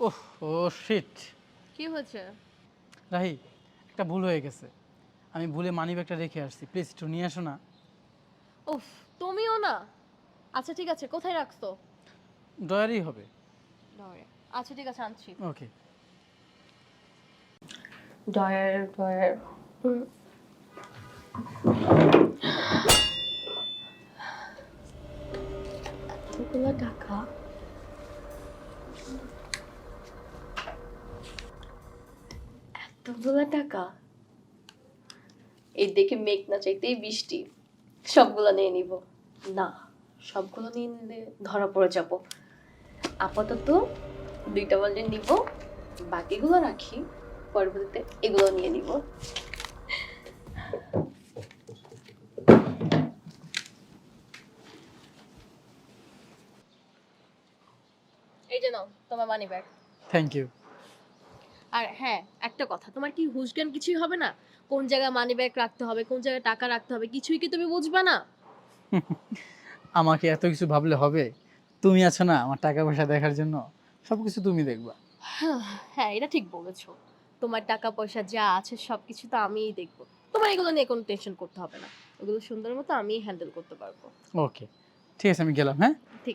ওহ ও sheet. কি হয়েছে? রাহি, একটা ভুল হয়ে গেছে। আমি ভুলে মানিব্যাগটা রেখে আসছি, প্লিজ একটু নিয়ে আসো না। উফ, তুমিও না। আচ্ছা ঠিক আছে, কোথায় রাখছো? ডয়ারই হবে। ডয়ারে। আচ্ছা ঠিক আছে, আনছি। ওকে। ডয়ার ডয়ার। এতগুলো টাকা, এতগুলো টাকা। এই দেখে মেঘ না চাইতেই বৃষ্টি। সবগুলো নিয়ে নিব। না, সবগুলো নিয়ে নিলে ধরা পড়ে যাব। আপাতত 2টা বলে নিব, বাকিগুলো রাখি, পরবর্তীতে এগুলো নিয়ে নিব। এই যে নাও তোমার মানি ব্যাগ। Thank you. আর হ্যাঁ, একটা কথা, তোমার কি হুঁশজ্ঞান কিছুই হবে না? কোন জায়গায় মানি ব্যাগ রাখতে হবে, কোন জায়গায় টাকা রাখতে হবে, কিছুই কি তুমি বুঝবা না? আমাকে এত কিছু ভাবলে হবে? তুমি আছো না আমার টাকা পয়সা দেখার জন্য, সবকিছু তুমি দেখবা। হ্যাঁ, এটা ঠিক বলেছো। তোমার টাকা পয়সা যা আছে সবকিছু তো আমিই দেখবো। তোমার এগুলো নিয়ে কোনো টেনশন করতে হবে না। ওগুলো সুন্দর মতো আমিই হ্যান্ডেল করতে পারবো। ওকে, ঠিক আছে, আমি গেলাম, হ্যাঁ।